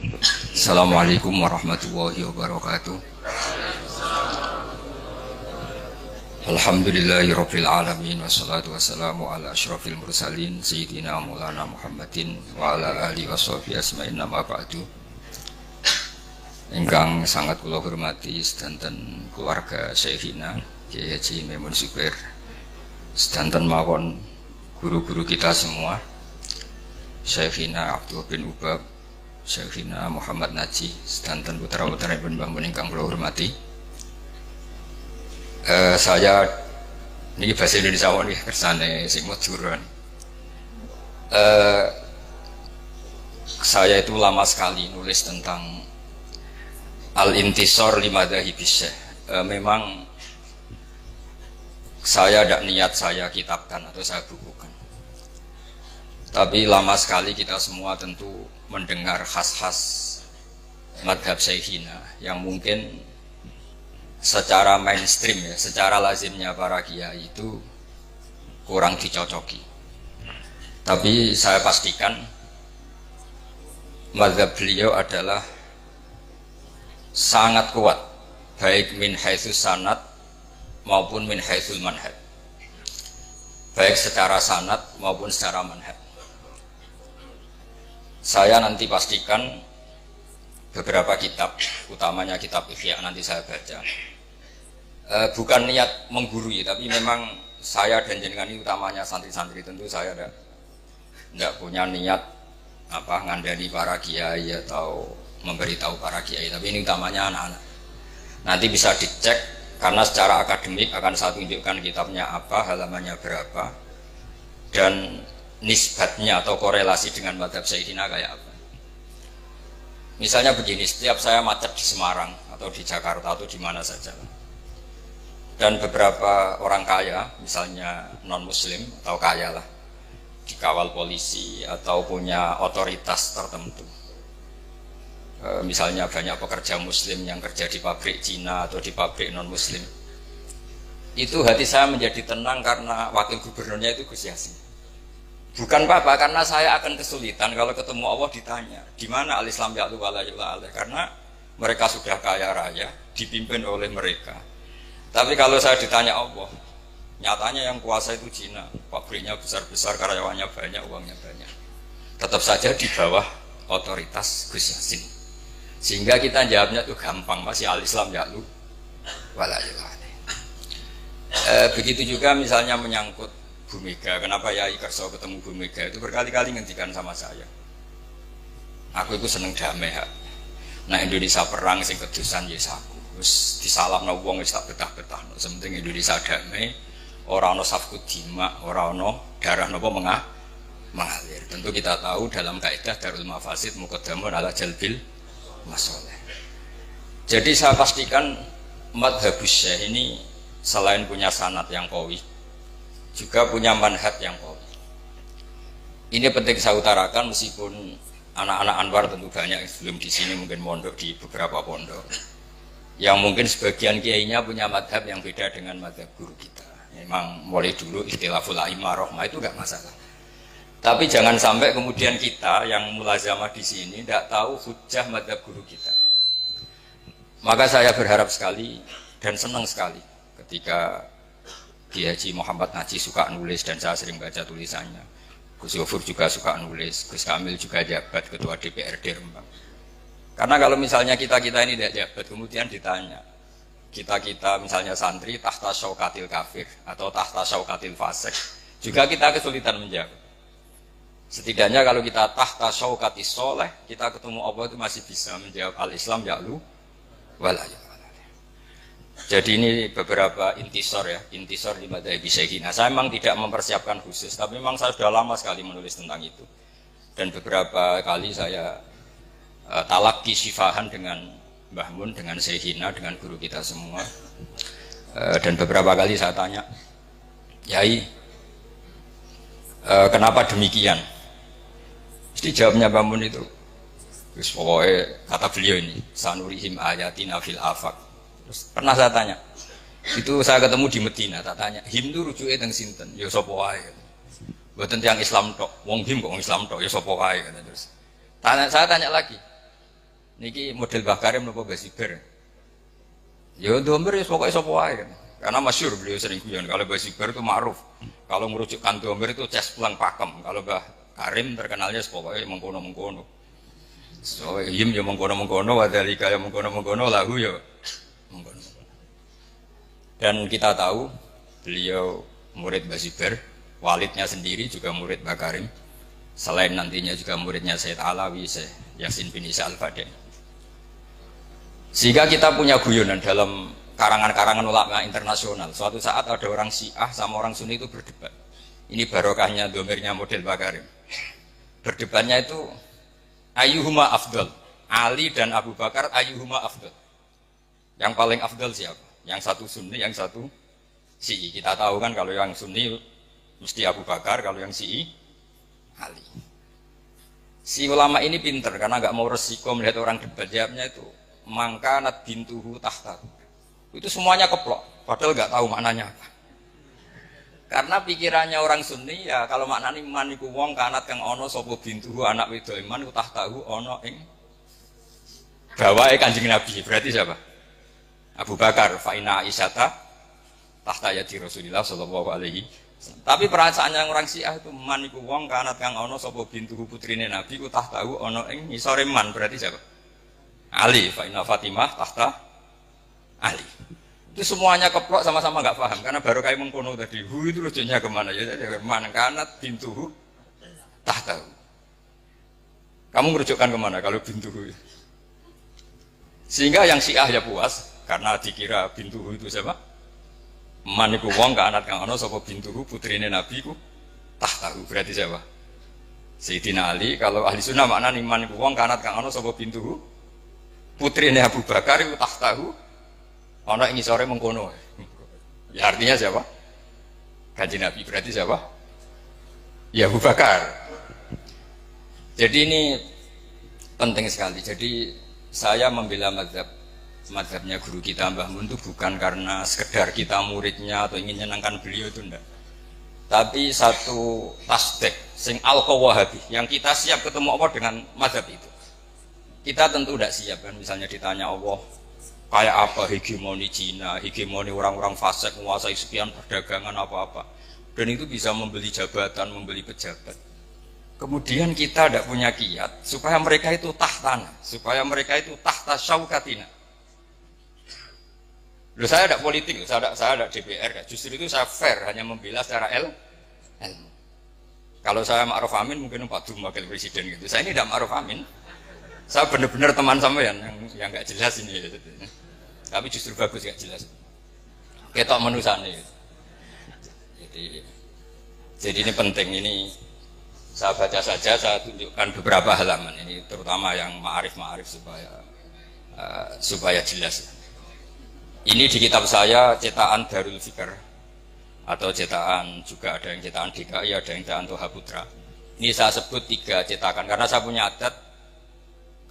Assalamualaikum warahmatullahi wabarakatuh. Alhamdulillahirabbil alamin wassalatu wassalamu ala asyrafil mursalin sayyidina Maulana Muhammadin wa ala alihi washabihi asma'in nama ba'du. Ingkang sangat kula hormati sedanten keluarga Syekhina Kyai Haji Maimun Zubair, sedanten mawon guru-guru kita semua, Syekhina Abdul bin Ubab, Syekhina Muhammad Naji, sedanten putra-putra Ibn Mbah ingkang kula hormati. Saya ini bahasa Indonesia nih kersane sing majuran. Saya itu lama sekali nulis tentang Al-Intisar Limadzahibi Syekh. Memang saya tidak niat saya kitabkan atau saya bukukan. Tapi lama sekali kita semua tentu mendengar khas-khas madhab Syekhina yang mungkin secara mainstream ya, secara lazimnya para kiai itu kurang dicocoki. Tapi saya pastikan mazhab beliau adalah sangat kuat, baik min haitsus sanad maupun min haitsul manhaj, baik secara sanad maupun secara manhaj. Saya nanti pastikan beberapa kitab, utamanya kitab Ihya nanti saya baca. Bukan niat menggurui, tapi memang saya dan jenengan ini utamanya santri-santri, tentu saya tidak punya niat ngandani para kiai atau memberitahu para kiai, tapi ini utamanya anak-anak. Nanti bisa dicek karena secara akademik akan saya tunjukkan kitabnya apa, halamannya berapa, dan nisbatnya atau korelasi dengan madhab Syekhina kayak apa. Misalnya begini, setiap saya macet di Semarang atau di Jakarta atau di mana saja, dan beberapa orang kaya, misalnya non muslim atau kaya lah, dikawal polisi atau punya otoritas tertentu, misalnya banyak pekerja muslim yang kerja di pabrik Cina atau di pabrik non muslim, itu hati saya menjadi tenang karena wakil gubernurnya itu Gus Yasin. Bukan apa-apa, karena saya akan kesulitan kalau ketemu Allah ditanya di mana al-Islam ya'lu wa la yu'la alaih, karena mereka sudah kaya raya dipimpin oleh mereka. Tapi kalau saya ditanya Allah, nyatanya yang kuasa itu Cina, pabriknya besar-besar, karyawannya banyak, uangnya banyak, tetap saja di bawah otoritas Gus Yasin. Sehingga kita jawabnya tuh gampang, masih al-Islam ya'lu wa la yu'la alaih. Begitu juga misalnya menyangkut Bu Mega, kenapa Yai Kerso ketemu Bu Mega itu berkali-kali ngendikan sama saya, aku itu seneng damai ha. Nah Indonesia perang sing kedusan yes aku wis disalamno wong wis tak betah-betah, sementing Indonesia damai, ora ana safku dima, ora ana darah napa mengalir. Tentu kita tahu dalam kaidah Darul Mafasid muqaddamun ala jalbil masalih. Jadi saya pastikan madhabus Syekh ini selain punya sanad yang qawi, juga punya manhaj yang qawi. Ini penting saya utarakan, meskipun anak-anak Anwar tentu banyak yang sebelum di sini mungkin mondok di beberapa pondok, yang mungkin sebagian kiainya punya madhab yang beda dengan madhab guru kita. Memang mulai dulu ikhtilaful a'imah rahmah itu enggak masalah. Tapi jangan sampai kemudian kita yang mulazamah di sini tidak tahu hujjah madhab guru kita. Maka saya berharap sekali dan senang sekali ketika Kyai Haji Muhammad Naji suka nulis dan saya sering baca tulisannya. Gus Yofur juga suka nulis, Gus Kamil juga jabat ketua DPRD Rembang. Karena kalau misalnya kita-kita ini tidak jabat, kemudian ditanya, kita-kita misalnya santri tahta syaukatil kafir atau tahta syaukatil fasik, juga kita kesulitan menjawab. Setidaknya kalau kita tahta syaukatis soleh, kita ketemu Allah itu masih bisa menjawab al-Islam ya'lu wa la yu'la. Jadi ini beberapa intisar ya, intisar limadzahibi Syekhina. Saya memang tidak mempersiapkan khusus, tapi memang saya sudah lama sekali menulis tentang itu. Dan beberapa kali saya talaqi syifahan dengan Mbah Mun, dengan Syekhina, dengan guru kita semua. Dan beberapa kali saya tanya, Yai, kenapa demikian? Mesti jawabnya Mbah Mun itu, pokoknya kata beliau ini, sanurihim ayatina fil afaq. Pernah saya tanya, itu saya ketemu di Medina, tak tanya, him itu rujuknya teng sinten, ya sapa wae. Mboten tiyang Islam tok, wong him kok wong Islam tok, ya sapa wae. Terus saya tanya lagi, Niki model Bakarim nopo Basiber. Ya domber ya pokoknya sapa wae. Karena masyhur beliau sering guyon kalau Basiber itu ma'ruf. Kalau merujukkan domber itu ces pulang pakem. Kalau Mbah Karim terkenalnya pokoknya mengkono-mengkono. So yim ya mengkono-mengkono wadalika ya mengkono-mengkono lahu ya mengkono. Dan kita tahu beliau murid Basiber, walidnya sendiri juga murid Bakarim. Selain nantinya juga muridnya Sayyid Alawi, Syekh Yasin bin Isa Al-Fadani. Sehingga kita punya guyonan dalam karangan-karangan ulama internasional. Suatu saat ada orang Syiah sama orang Sunni itu berdebat. Ini barokahnya domirnya model Bakarim. Berdebatnya itu ayyuhuma afdal, Ali dan Abu Bakar ayyuhuma afdal. Yang paling afdal siapa? Yang satu Sunni, yang satu Syi'i. Kita tahu kan kalau yang Sunni mesti Abu Bakar, kalau yang Syi'i Ali. Si ulama ini pinter karena nggak mau resiko melihat orang debat. Jawabnya itu mangkanat bintuhu tahtahu. Itu semuanya keplok, padahal nggak tahu maknanya apa. Karena pikirannya orang Sunni ya kalau maknanya man iku wong kanat kang ono sapa bintuhu anak wedok iman ku tahtahu ono ing bawahe Kanjeng Nabi. Berarti siapa? Abu Bakar fa inna Aisyata tahta yati Rasulillah sallallahu alaihi. Tapi perasaannya orang Syiah itu man iku wong kanat kang ono sapa bintuhu putrine Nabi ku tahtahu ono ing ngisore man. Berarti siapa? Ali, fa inna Fatimah tahta Ali. Itu semuanya keplok sama-sama nggak paham karena baru kayak mengkono tadi. Itu rujukannya kemana ya? Man kanat bintuhu tahtahu. Kamu merujukkan kemana kalau bintuhu? Sehingga yang Syiah ya puas karena dikira bintuhu itu siapa? Man iku wong kanat kang ana sapa bintuhu putrine Nabi ku tahtahu. Berarti siapa? Sayyidina Ali. Kalau ahli sunnah maknane man iku wong kanat kang ana sapa bintuhu putrine Abu Bakar itu tahtahu ana ing ngisore mengkono. Ya artinya siapa? Kanjeng Nabi. Berarti siapa? Ya Abu Bakar. Jadi ini penting sekali. Jadi saya membela mazhabnya guru kita Mbah Mun itu bukan karena sekedar kita muridnya atau ingin menyenangkan beliau itu enggak. Tapi satu tasdik sing al-Wahabi yang kita siap ketemu Allah dengan mazhab itu. Kita tentu tidak siap kan, misalnya ditanya Allah kayak apa hegemoni Cina, hegemoni orang-orang fasik menguasai sekian perdagangan apa-apa, dan itu bisa membeli jabatan, membeli pejabat. Kemudian kita tidak punya kiat supaya mereka itu tahtana, supaya mereka itu tahta syaukatina. Loh, saya tidak politik, saya tidak DPR, justru itu saya fair, hanya membela secara ilmu. Kalau saya Ma'ruf Amin mungkin Pak Dum wakil presiden gitu. Saya ini tidak Ma'ruf Amin. Saya benar-benar teman sampean yang nggak jelas ini, tapi justru bagus nggak jelas. Ketok menusane. Jadi ini penting, ini saya baca saja, saya tunjukkan beberapa halaman ini, terutama yang ma'arif supaya jelas. Ini di kitab saya cetakan Darul Fikr atau cetakan juga ada yang cetakan DKI, ada yang cetakan Toha Putra. Ini saya sebut 3 cetakan karena saya punya adat.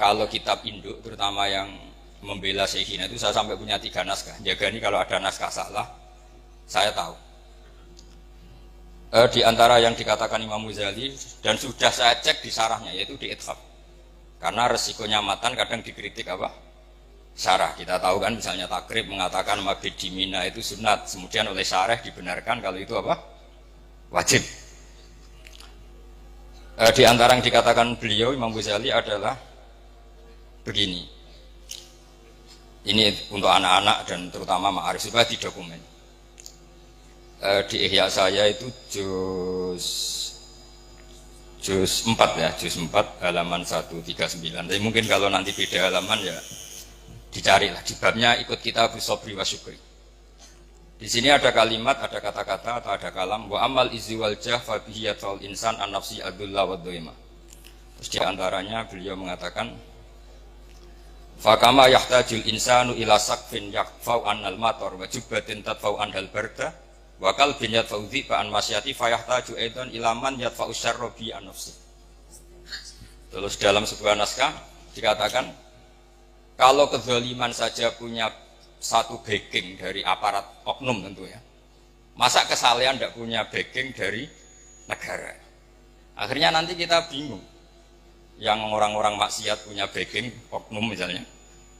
Kalau kitab induk, terutama yang membela Syekhina itu saya sampai punya 3 naskah. Jaga ini kalau ada naskah salah, saya tahu. Di antara yang dikatakan Imam Ghazali dan sudah saya cek di sarahnya, yaitu di Ithaf. Karena resikonya matan kadang dikritik apa? Sarah. Kita tahu kan misalnya Takrib mengatakan mabit di Mina itu sunat, kemudian oleh syarah dibenarkan kalau itu apa? Wajib. Di antara yang dikatakan beliau Imam Ghazali adalah begini, ini untuk anak-anak dan terutama ma'arif supaya di dokumen. Di ihya saya itu juz 4 ya, juz 4 halaman 139. Tapi mungkin kalau nanti beda halaman ya dicarilah di babnya ikut kitab Sobri wa Syukri. Di sini ada kalimat, ada kata-kata atau ada kalam wa amal izi wal jah fa bihi yatul insan an nafsi adulla wa dhaima. Terus di antaranya beliau mengatakan fakama yahtajul insanu ila sakfin yakfau annal mator wa jubbatin tadfau anhal barda wa qalbin yadfau dhiba an masyati fayahtaju aidan ilaman yadfau syarra bi an nafsi. Terus dalam sebuah naskah dikatakan kalau kezaliman saja punya satu backing dari aparat oknum tentu ya, masa kesalahan tidak punya backing dari negara? Akhirnya nanti kita bingung. Yang orang-orang maksiat punya backing, oknum misalnya.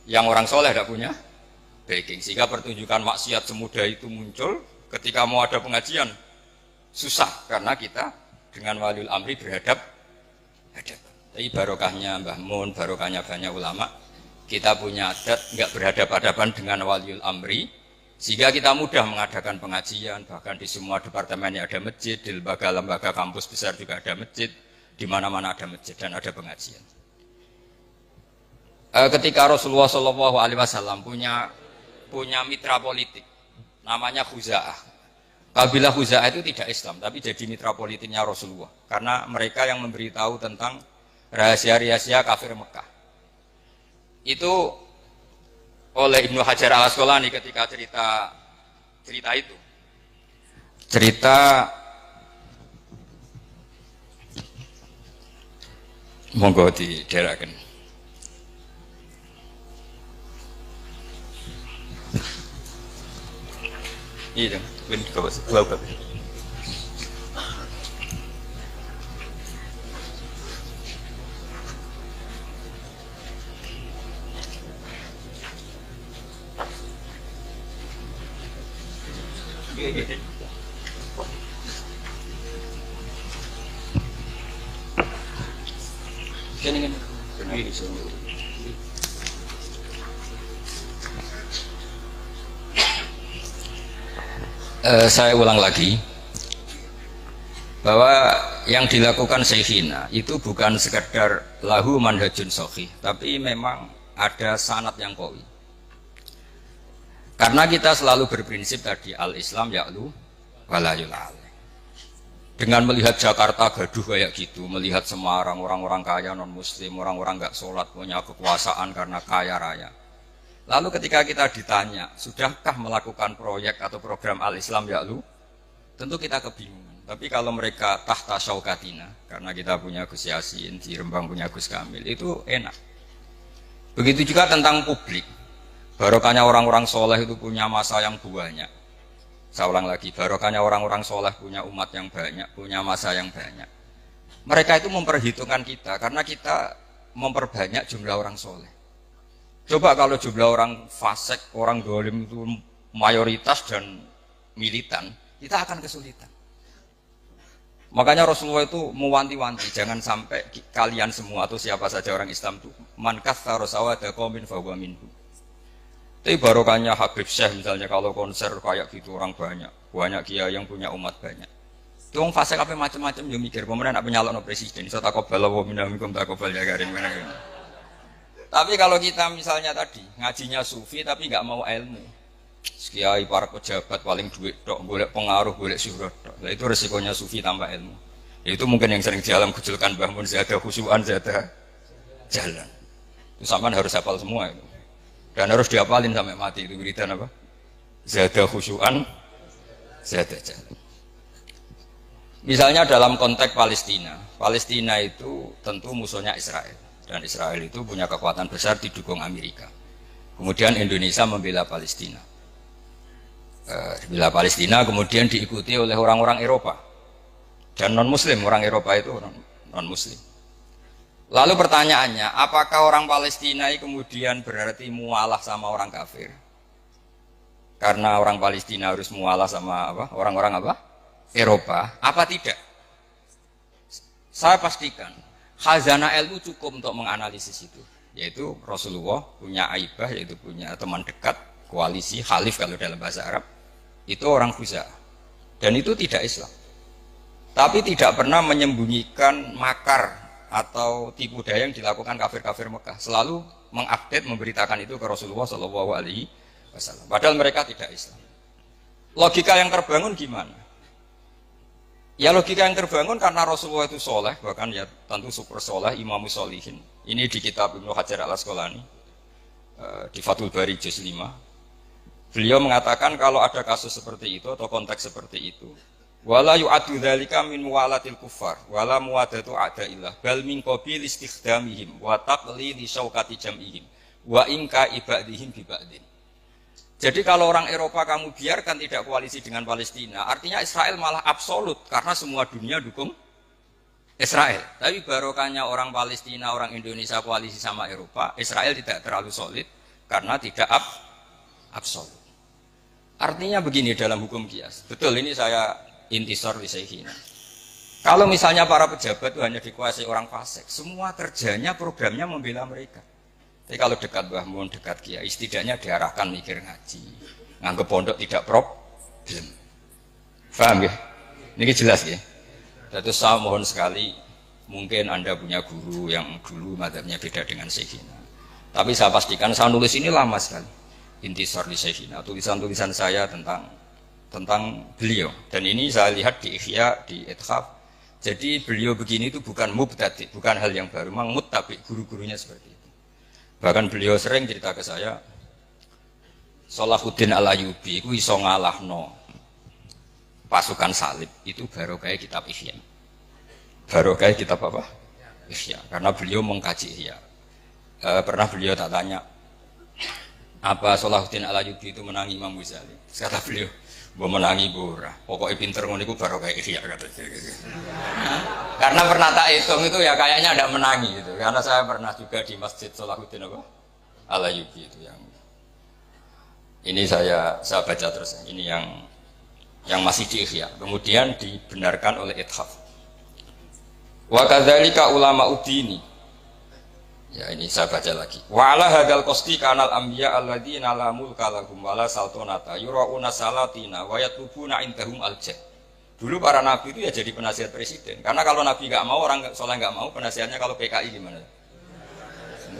Yang orang soleh tidak punya backing. Sehingga pertunjukan maksiat semudah itu muncul ketika mau ada pengajian. Susah, karena kita dengan waliul amri berhadapan. Tapi barokahnya Mbah Mun, barokahnya banyak ulama, kita punya adat nggak berhadapan-hadapan dengan waliul amri, sehingga kita mudah mengadakan pengajian. Bahkan di semua departemen ada masjid, di lembaga-lembaga kampus besar juga ada masjid, di mana-mana ada masjid dan ada pengajian. Ketika Rasulullah SAW punya mitra politik, namanya Khuza'ah. Kabilah Khuza'ah itu tidak Islam, tapi jadi mitra politiknya Rasulullah, karena mereka yang memberitahu tentang rahasia-rahasia kafir Mekah. Itu oleh Ibnu Hajar al-Asqalani ketika cerita itu. Cerita monggo didherekaken. Iya, ben kok bawa. Saya ulang lagi bahwa yang dilakukan Syekhina itu bukan sekedar lahu manhajun sahih, tapi memang ada sanad yang qawi. Karena kita selalu berprinsip tadi al-Islam ya'lu wala yul'al. Dengan melihat Jakarta gaduh kayak gitu, melihat Semarang orang-orang kaya non muslim, orang-orang nggak sholat punya kekuasaan karena kaya raya. Lalu ketika kita ditanya, sudahkah melakukan proyek atau program al-Islam ya'lu? Tentu kita kebingungan. Tapi kalau mereka tahta syaukatina, karena kita punya Gus Yasin, di Rembang punya Gus Kamil, itu enak. Begitu juga tentang publik. Barokahnya orang-orang soleh itu punya masa yang banyak. Saya ulang lagi, barokahnya orang-orang soleh punya umat yang banyak, punya masa yang banyak. Mereka itu memperhitungkan kita, karena kita memperbanyak jumlah orang soleh. Coba kalau jumlah orang fasik, orang dolim itu mayoritas dan militan, kita akan kesulitan. Makanya Rasulullah itu mewanti-wanti, jangan sampai kalian semua atau siapa saja orang Islam itu man katsara sawada qaumin fahuwa minhu. Tapi barokahnya Habib Syekh misalnya kalau konser kayak gitu orang banyak kiai yang punya umat banyak. Itu wong fasik apa macam-macam yo mikir pemerintah nak penyalon presiden, iso takobal wa minkum takobal ya garing mana. Tapi kalau kita misalnya tadi ngajinya sufi tapi nggak mau ilmu, kiai para pejabat paling duit tok, golek pengaruh, golek syuhrat tok. Nah, itu resikonya sufi tanpa ilmu. Itu mungkin yang sering di alam kujulkan Mbah Mun zada khusyuan zada jalan. Itu sampean harus hafal semua itu. Dan harus dihafalin sampai mati itu wiridan apa? Zada khusyuan zada jalan. Misalnya dalam konteks Palestina. Palestina itu tentu musuhnya Israel. Dan Israel itu punya kekuatan besar didukung Amerika. Kemudian Indonesia membela Palestina. Bela Palestina kemudian diikuti oleh orang-orang Eropa. Dan non-Muslim, orang Eropa itu non-Muslim. Lalu pertanyaannya, apakah orang Palestina kemudian berarti mualah sama orang kafir? Karena orang Palestina harus mualah sama apa? Orang-orang apa? Eropa. Apa tidak? Saya pastikan khazanah ilmu cukup untuk menganalisis itu, yaitu Rasulullah punya aibah, yaitu punya teman dekat, koalisi, khalif kalau dalam bahasa Arab, itu orang Khuza'ah, dan itu tidak Islam, tapi tidak pernah menyembunyikan makar atau tipu daya yang dilakukan kafir-kafir Mekah, selalu mengupdate, memberitakan itu ke Rasulullah SAW, padahal mereka tidak Islam. Logika yang terbangun gimana? Ya logika yang terbangun karena Rasulullah itu soleh, bahkan ya tentu super soleh, imamus solihin. Ini di kitab Ibnu Hajar al-Asqalani, di Fathul Bari juz 5. Beliau mengatakan kalau ada kasus seperti itu atau konteks seperti itu, wala yu'addu dzalika min muwalatil kuffar, wala muwadatu a'daillah, bal min qabil istikhdamihim wa taqlili syaukati jam'ihim, wa inka ibadihim bi ba'din. Jadi kalau orang Eropa kamu biarkan tidak koalisi dengan Palestina, artinya Israel malah absolut karena semua dunia dukung Israel. Tapi barokahnya orang Palestina, orang Indonesia koalisi sama Eropa, Israel tidak terlalu solid karena tidak absolut. Artinya begini dalam hukum kias. Betul, ini saya intisor lisayhina. Kalau misalnya para pejabat itu hanya dikuasai orang fasik, semua kerjanya, programnya membela mereka. Tapi kalau dekat Mbah Mun, dekat kiai, setidaknya diarahkan mikir ngaji. Nganggep pondok tidak problem. Paham ya? Ini jelas ya? Jadi saya mohon sekali, mungkin Anda punya guru yang dulu madzhabnya beda dengan Syekhina. Tapi saya pastikan saya nulis ini lama sekali. Intisar li Syekhina, tulisan-tulisan saya tentang beliau. Dan ini saya lihat di Ihya, di Ithaf. Jadi beliau begini itu bukan mubtadi, bukan hal yang baru. Memang muttabi, guru-gurunya seperti itu. Bahkan beliau sering cerita ke saya, Salahuddin Al-Ayyubi itu iso ngalahno pasukan salib, itu barokah kitab Ihya. Barokah kitab apa? Ihya. Karena beliau mengkaji Ihya. Pernah beliau tak tanya, apa Salahuddin Al-Ayyubi itu menangi Imam Ghazali? Kata beliau, "Mbok menangi ora. Pokoknya pinter ngono iku barokah Ihya," katanya. Karena pernah tak hitung itu ya kayaknya ada menangi gitu. Karena saya pernah juga di Masjid Salahuddin Al-Ayyubi itu yang ini saya baca terus. Ini yang masih di Ihya. Kemudian dibenarkan oleh Ithaf. Wa kadzalika ulama udini. Ya ini saya baca lagi. Wa ala hadzal qasti kanal anbiya alladzina la mulka lahum wala saltanata yurauna salatina wa yatlubuna indahum al-jah. Dulu para nabi itu ya jadi penasihat presiden. Karena kalau nabi enggak mau, orang soleh enggak mau, penasihatnya kalau PKI gimana?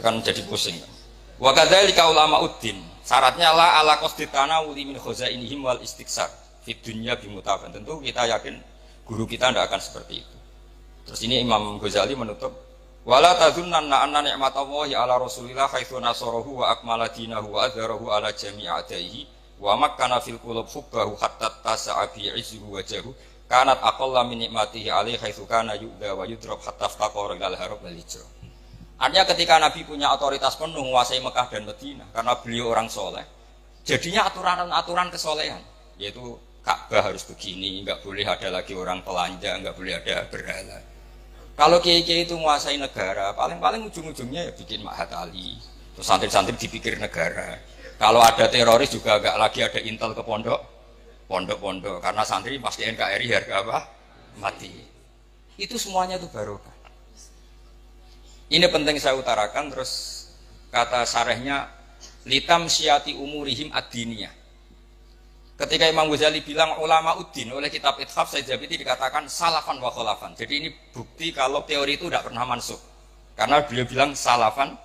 Kan jadi pusing. Wa kadzalika ulama uddin. Syaratnya la ala qasti tanawuli min khazainihim wal istiksar fid dunya bimutafan. Tentu kita yakin guru kita tidak akan seperti itu. Terus ini Imam Ghazali menutup, wala tazunnanna anna ni'matallahi ala rasulillah haitsu nasarahu wa akmala dinahu wa adzharahu ala jami'i a'daihi wa makkana fil qulub hubbahu hatta tasa'a bi 'izzihi wa jahu kanat aqalla min ni'matihi alaihi haitsu kana yu'dha wa yudrab hatta faqara ilal harab wal hijrah. Artinya ketika Nabi punya otoritas penuh menguasai Mekah dan Madinah karena beliau orang soleh, jadinya aturan-aturan kesolehan, yaitu Ka'bah harus begini, nggak boleh ada lagi orang telanjang, nggak boleh ada berhala. Kalau kiai-kiai itu menguasai negara, paling-paling ujung-ujungnya ya bikin Mahat Ali, terus santri-santri dipikir negara. Kalau ada teroris juga nggak lagi ada intel ke pondok-pondok, karena santri pasti NKRI harga apa? Mati. Itu semuanya itu barokah. Ini penting saya utarakan. Terus kata syarahnya litam syati umurihim ad-diniyah. Ketika Imam Ghazali bilang ulama uddin, oleh kitab Ithaf Sayyid dikatakan salafan wa kholafan. Jadi ini bukti kalau teori itu tidak pernah mansuh. Karena beliau bilang salafan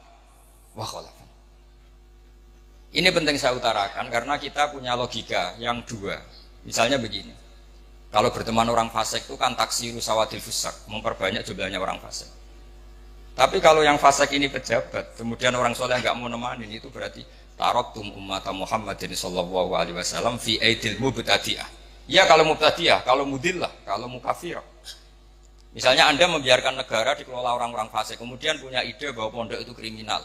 wa kholafan. Ini penting saya utarakan karena kita punya logika yang dua. Misalnya begini, kalau berteman orang fasik itu kan taksiru sawadil fusak, memperbanyak jumlahnya orang fasik. Tapi kalau yang fasik ini pejabat, kemudian orang soleh nggak mau nemanin, itu berarti taraktum ummata Muhammadin sallallahu alaihi wasallam fi aidil mubtadi'ah. Ya kalau mubtadi'ah, kalau mudillah, kalau mukafirah. Misalnya Anda membiarkan negara dikelola orang-orang fasik, kemudian punya ide bahwa pondok itu kriminal,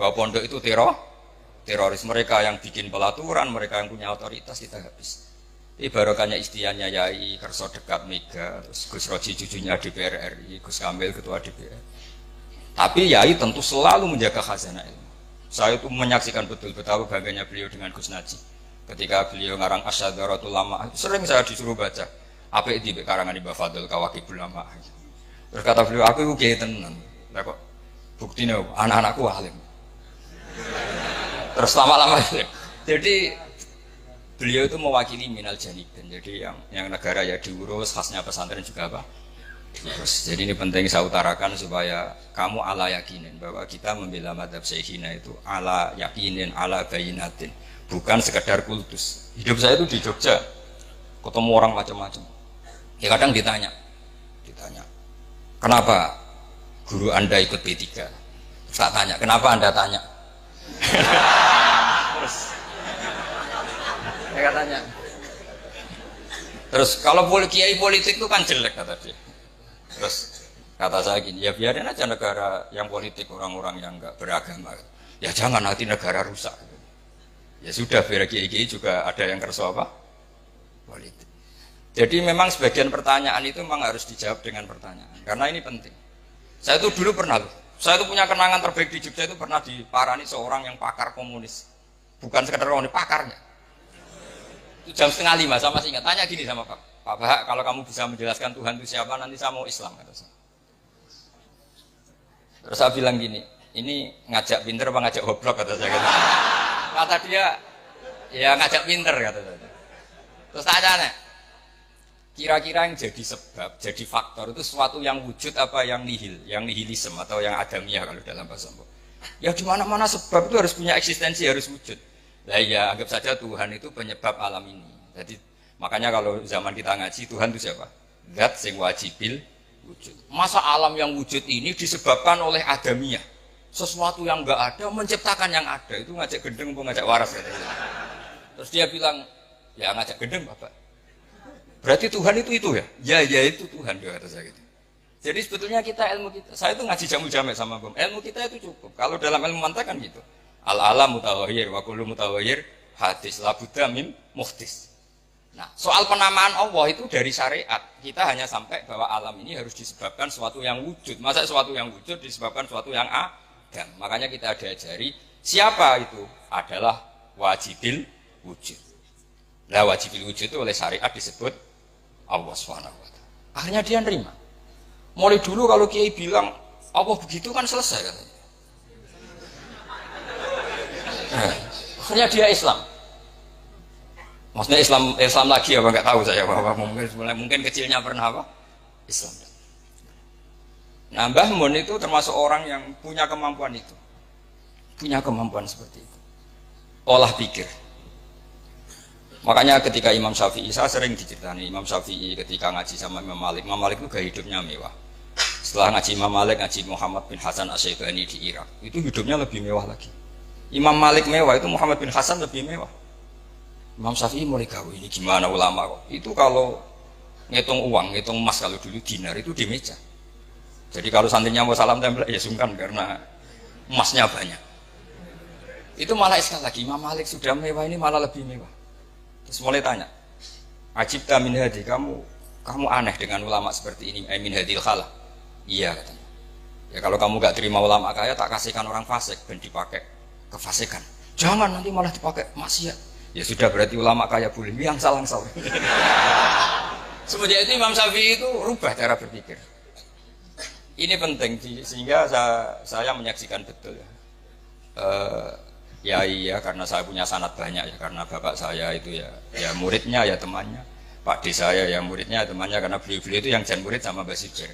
bahwa pondok itu teroris, mereka yang bikin pelaturan, mereka yang punya otoritas, kita habis. Ini barokahnya istiannya Yai Kerso dekat Mega, terus Gus Roji cucunya DPR RI, Gus Kamil ketua DPR. Tapi Yai tentu selalu menjaga khazanah ilmu. Saya itu menyaksikan betul betapa bangganya beliau dengan Gus Najib. Ketika beliau ngarang Asyadaratul Lama, sering saya disuruh baca. Apa itu karangan Mbah Fadl Kawakibul Lama. Terus kata beliau, aku itu kiai tenan. Lah kok buktinya anak-anakku alim. Terus lama-lama. Jadi beliau itu mewakili minal janibin. Jadi yang negara ya diurus, khasnya pesantren juga apa? Jadi ini penting saya utarakan supaya kamu ala yakinin bahwa kita membela madhab Syekhina itu ala yakinin, ala bayinatin, bukan sekedar kultus. Hidup saya itu di Jogja, ketemu orang macam-macam. Ya kadang ditanya, kenapa guru Anda ikut P3? Saya tanya, kenapa Anda tanya? Terus, saya tanya. Terus kalau kiai politik itu kan jelek kata dia. Terus kata saya gini, ya biarin aja negara yang politik, orang-orang yang enggak beragama. Ya jangan nanti negara rusak. Ya sudah, biar kiai juga ada yang kerso apa? Politik. Jadi memang sebagian pertanyaan itu memang harus dijawab dengan pertanyaan, karena ini penting. Saya itu dulu pernah loh, saya itu punya kenangan terbaik di Jogja itu pernah diparani seorang yang pakar komunis, bukan sekedar komunis, pakarnya. Itu jam 4:30 saya masih ingat, tanya gini sama Pak Bahak, kalau kamu bisa menjelaskan Tuhan itu siapa, nanti saya mau Islam, kata saya. Terus saya bilang gini, ini ngajak pinter apa ngajak goblok, kata saya gitu. Kata dia, ya ngajak pinter, kata saya. Terus tanya, kira-kira yang jadi sebab, jadi faktor itu sesuatu yang wujud apa yang nihil, yang nihilisme atau yang adamiah kalau dalam bahasa Mbok. Ya di mana-mana sebab itu harus punya eksistensi, harus wujud. Lah ya anggap saja Tuhan itu penyebab alam ini. Jadi makanya kalau zaman kita ngaji Tuhan itu siapa? Zat sing wajibil wujud. Masa alam yang wujud ini disebabkan oleh adamiah? Sesuatu yang enggak ada menciptakan yang ada. Itu ngajak gendeng apa ngajak waras katanya. Terus dia bilang, ya ngajak gendeng Bapak. Berarti Tuhan itu ya? Ya itu Tuhan, dia kata saya gitu. Jadi sebetulnya kita ilmu kita, saya itu ngaji jamu jamek sama Bom. Ilmu kita itu cukup. Kalau dalam ilmu mantek kan gitu. Al-alam mutawahir, wa kullu mutawahir hadis la budda min muhdis. Nah, soal penamaan Allah itu dari syariat. Kita hanya sampai bahwa alam ini harus disebabkan sesuatu yang wujud. Masa sesuatu yang wujud disebabkan sesuatu yang adam. Makanya kita diajari siapa itu adalah wajibil wujud. Lah wajibil wujud itu oleh syariat disebut Allah SWT. Akhirnya dia nerima. Mulai dulu kalau Kiai bilang Allah begitu kan selesai katanya. Akhirnya dia Islam. Maksudnya Islam lagi apa nggak tahu saya, bahwa mungkin kecilnya pernah apa? Islam. Nah, Mbah Mun itu termasuk orang yang punya kemampuan itu. Punya kemampuan seperti itu. Olah pikir. Makanya ketika Imam Syafi'i, saya sering diceritani Imam Syafi'i ketika ngaji sama Imam Malik itu gaya hidupnya mewah. Setelah ngaji Imam Malik, ngaji Muhammad bin Hasan Asy-Syaibani di Irak, itu hidupnya lebih mewah lagi. Imam Malik mewah, itu Muhammad bin Hasan lebih mewah. Imam Syafi'i mulai gawe, ini gimana ulama kok? Itu kalau ngitung uang, ngitung emas kalau dulu dinar itu di meja. Jadi kalau santrinya mau salam tempel ya sungkan karena emasnya banyak. Itu malah sekali lagi Imam Malik sudah mewah, ini malah lebih mewah. Terus mulai tanya, Ajibta min hadi, kamu aneh dengan ulama seperti ini, min hadil khalah. Iya katanya. Ya kalau kamu gak terima ulama kaya, tak kasihkan orang fasik ben dipakai kefasikan. Jangan nanti malah dipakai maksiat. Ya sudah berarti ulama kaya boleh yang salang-salang. Semenjak itu Imam Syafi'i itu rubah cara berpikir. Ini penting sehingga saya menyaksikan betul ya. Iya karena saya punya sanad banyak ya, karena bapak saya itu ya muridnya ya temannya, Pak D saya ya muridnya temannya, karena beliau itu yang jan murid sama Mbah Sibir.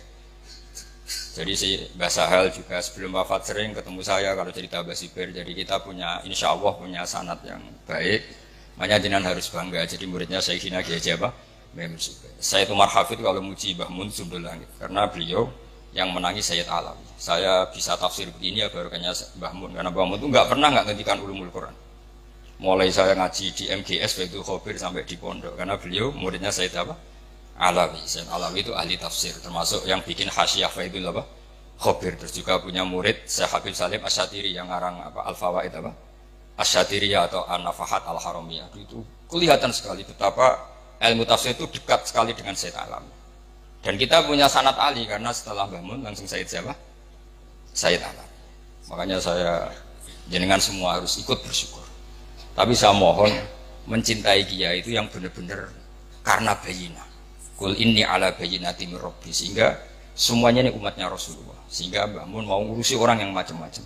Jadi si Mbah Sahal juga sebelum wafat sering ketemu saya kalau cerita Mbah Sibir. Jadi kita punya insya Allah punya sanad yang baik. Makanya jenengan harus bangga. Jadi muridnya Syekhina Kiai apa? Mbah Sibir. Saya itu marhafid kalau muji Mbah Mun Sundul Langit karena beliau yang menangi Sayyid Alawi. Saya bisa tafsir begini ya barokahnya Mbah Mun, karena Mbah Mun itu nggak pernah nggak ngendikan ulumul Quran. Mulai saya ngaji di MGS Baitul Khobir sampai di pondok, karena beliau muridnya Sayyid apa? Alawi. Sayyid Alawi itu ahli tafsir, termasuk yang bikin Hasyiah Baitul apa? Khobir. Terus juga punya murid Syekh Habib Salim Asy-Syatiri yang ngarang apa? Al-Fawaid apa? Asy-Syatiriyah atau An-Nafahat Al-Haramiyah. Itu kelihatan sekali betapa ilmu tafsir itu dekat sekali dengan Sayyid Alawi. Dan kita punya sanad Ali karena setelah Mbah Mun langsung Sayyid siapa? Sayyid Alawi. Makanya saya jenengan semua harus ikut bersyukur. Tapi saya mohon mencintai kiai itu yang benar-benar karena bayina. Kul inni ala bayinati min rabbi, sehingga semuanya ini umatnya Rasulullah. Sehingga Mbah Mun mau ngurusi orang yang macam-macam.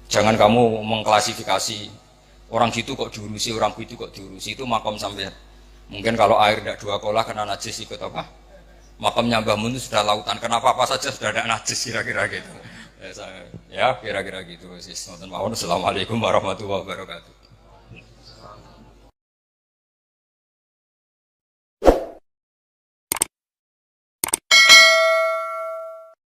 Jangan kamu mengklasifikasi orang gitu kok diurusi, orang itu kok diurusi, itu makom sampean. Mungkin kalau air tidak 2 kolah kena najis ikut apa? Makamnya Mbah Mun itu sudah lautan, kenapa apa saja sudah ada najis kira-kira gitu. Ya kira-kira gitu. Assalamualaikum warahmatullahi wabarakatuh.